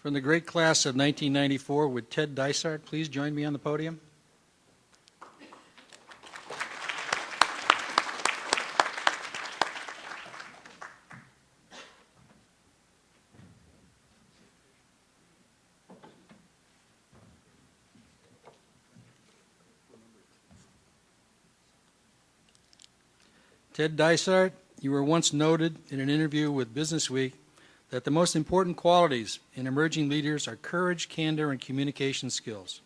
From the great class of 1994, would Ted Dysart please join me on the podium? Ted Dysart, you were once noted in an interview with Business Week that the most important qualities in emerging leaders are courage, candor, and communication skills.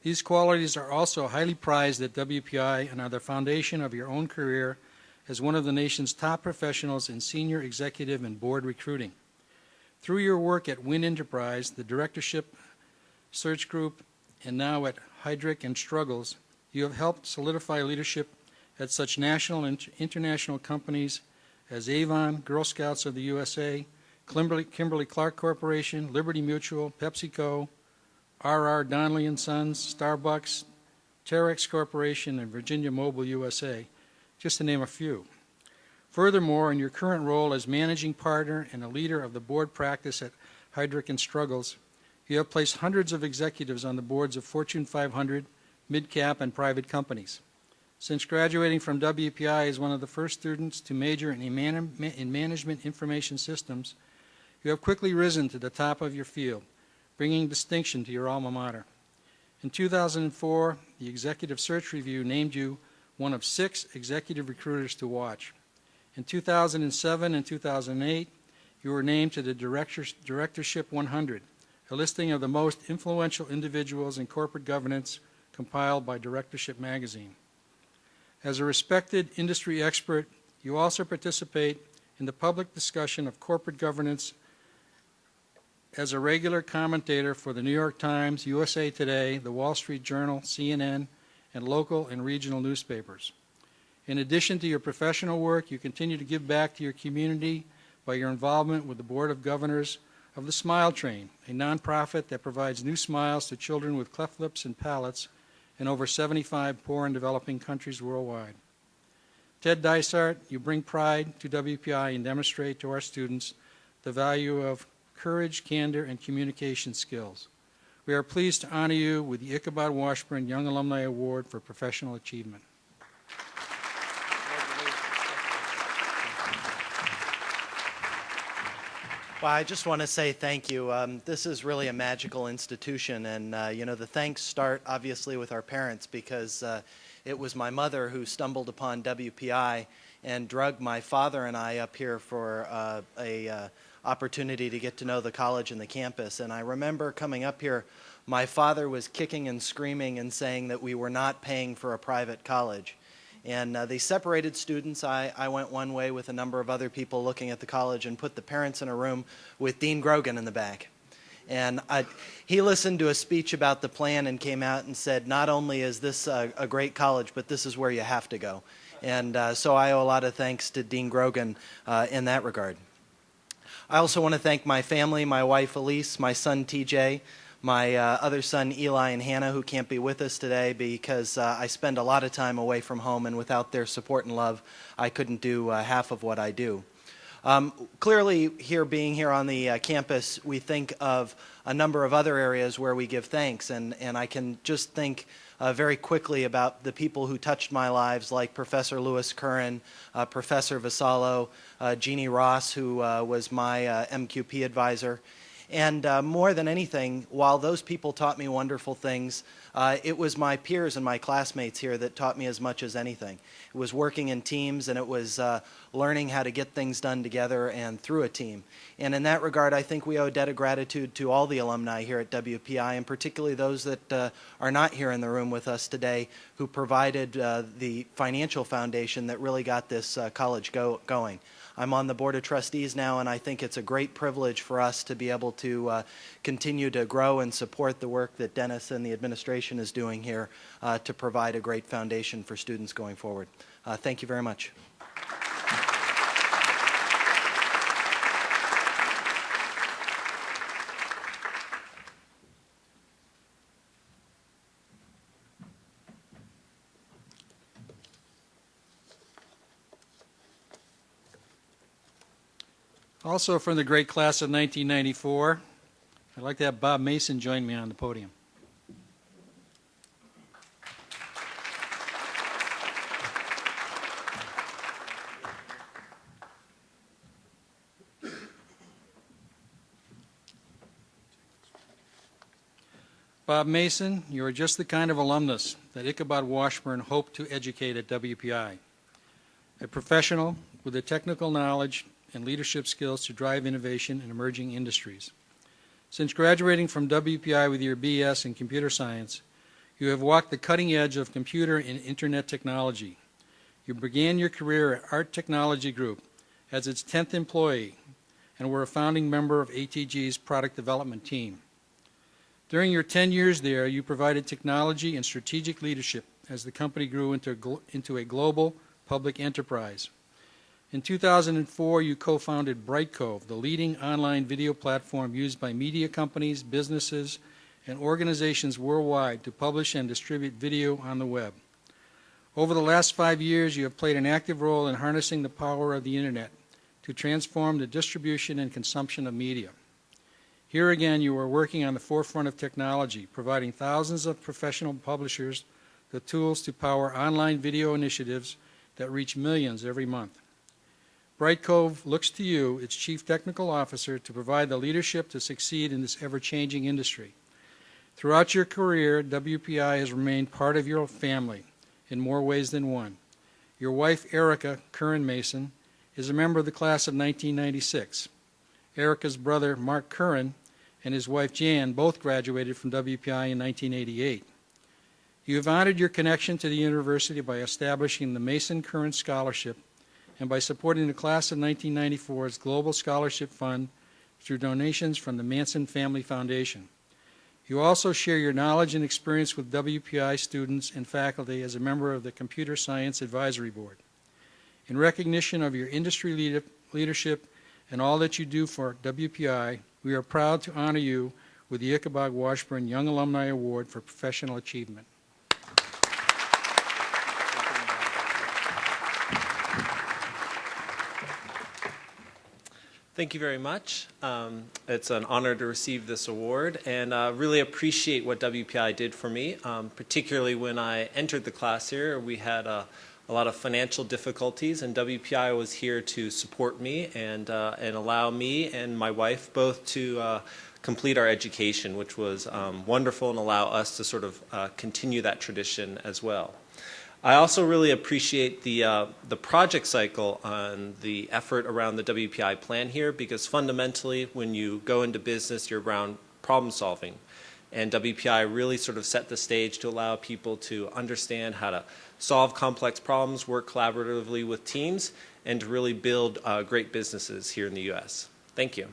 These qualities are also highly prized at WPI and are the foundation of your own career as one of the nation's top professionals in senior executive and board recruiting. Through your work at Win Enterprise, the Directorship Search Group, and now at Heidrick & Struggles, you have helped solidify leadership at such national and international companies as Avon, Girl Scouts of the USA, Kimberly-Clark Corporation, Liberty Mutual, PepsiCo, R.R. Donnelly & Sons, Starbucks, Terex Corporation, and Virginia Mobile USA, just to name a few. Furthermore, in your current role as managing partner and a leader of the board practice at Heidrick & Struggles, you have placed hundreds of executives on the boards of Fortune 500, mid-cap, and private companies. Since graduating from WPI as one of the first students to major in management information systems, you have quickly risen to the top of your field, bringing distinction to your alma mater. In 2004, the Executive Search Review named you one of 6 executive recruiters to watch. In 2007 and 2008, you were named to the Directorship 100, a listing of the most influential individuals in corporate governance compiled by Directorship magazine. As a respected industry expert, you also participate in the public discussion of corporate governance as a regular commentator for the New York Times, USA Today, the Wall Street Journal, CNN, and local and regional newspapers. In addition to your professional work, you continue to give back to your community by your involvement with the Board of Governors of the Smile Train, a nonprofit that provides new smiles to children with cleft lips and palates in over 75 poor and developing countries worldwide. Ted Dysart, you bring pride to WPI and demonstrate to our students the value of courage, candor, and communication skills. We are pleased to honor you with the Ichabod Washburn Young Alumni Award for Professional Achievement. Well, I just want to say thank you. This is really a magical institution, and the thanks start obviously with our parents, because it was my mother who stumbled upon WPI and drugged my father and I up here for a opportunity to get to know the college and the campus. And I remember coming up here, my father was kicking and screaming and saying that we were not paying for a private college. And they separated students. I went one way with a number of other people looking at the college and put the parents in a room with Dean Grogan in the back. And he listened to a speech about the plan and came out and said, not only is this a great college, but this is where you have to go. And so I owe a lot of thanks to Dean Grogan in that regard. I also want to thank my family, my wife Elise, my son TJ, my other son Eli and Hannah, who can't be with us today because I spend a lot of time away from home, and without their support and love, I couldn't do half of what I do. Clearly, being here on the campus, we think of a number of other areas where we give thanks, and I can just think very quickly about the people who touched my lives, like Professor Lewis Curran, Professor Vassallo, Jeannie Ross, who was my MQP advisor. And more than anything, while those people taught me wonderful things, it was my peers and my classmates here that taught me as much as anything. It was working in teams, and it was learning how to get things done together and through a team. And in that regard, I think we owe a debt of gratitude to all the alumni here at WPI, and particularly those that are not here in the room with us today, who provided the financial foundation that really got this college going. I'm on the Board of Trustees now, and I think it's a great privilege for us to be able to continue to grow and support the work that Dennis and the administration is doing here to provide a great foundation for students going forward. Thank you very much. Also from the great class of 1994, I'd like to have Bob Mason join me on the podium. Bob Mason, you are just the kind of alumnus that Ichabod Washburn hoped to educate at WPI. A professional with the technical knowledge and leadership skills to drive innovation in emerging industries. Since graduating from WPI with your BS in computer science, you have walked the cutting edge of computer and internet technology. You began your career at Art Technology Group as its 10th employee and were a founding member of ATG's product development team. During your 10 years there, you provided technology and strategic leadership as the company grew into a global public enterprise. In 2004, you co-founded Brightcove, the leading online video platform used by media companies, businesses, and organizations worldwide to publish and distribute video on the web. Over the last 5 years, you have played an active role in harnessing the power of the Internet to transform the distribution and consumption of media. Here again, you are working on the forefront of technology, providing thousands of professional publishers the tools to power online video initiatives that reach millions every month. Brightcove looks to you, its Chief Technical Officer, to provide the leadership to succeed in this ever-changing industry. Throughout your career, WPI has remained part of your family in more ways than one. Your wife, Erica Curran Mason, is a member of the class of 1996. Erica's brother, Mark Curran, and his wife Jan both graduated from WPI in 1988. You have honored your connection to the university by establishing the Mason Curran Scholarship and by supporting the class of 1994's Global Scholarship Fund through donations from the Manson Family Foundation. You also share your knowledge and experience with WPI students and faculty as a member of the Computer Science Advisory Board. In recognition of your industry leadership and all that you do for WPI, we are proud to honor you with the Ichabod Washburn Young Alumni Award for Professional Achievement. Thank you very much. It's an honor to receive this award, and really appreciate what WPI did for me, particularly when I entered the class here. We had a lot of financial difficulties, and WPI was here to support me and allow me and my wife both to complete our education, which was wonderful, and allow us to sort of continue that tradition as well. I also really appreciate the project cycle and the effort around the WPI plan here, because fundamentally when you go into business, you're around problem solving. And WPI really sort of set the stage to allow people to understand how to solve complex problems, work collaboratively with teams, and to really build great businesses here in the U.S. Thank you.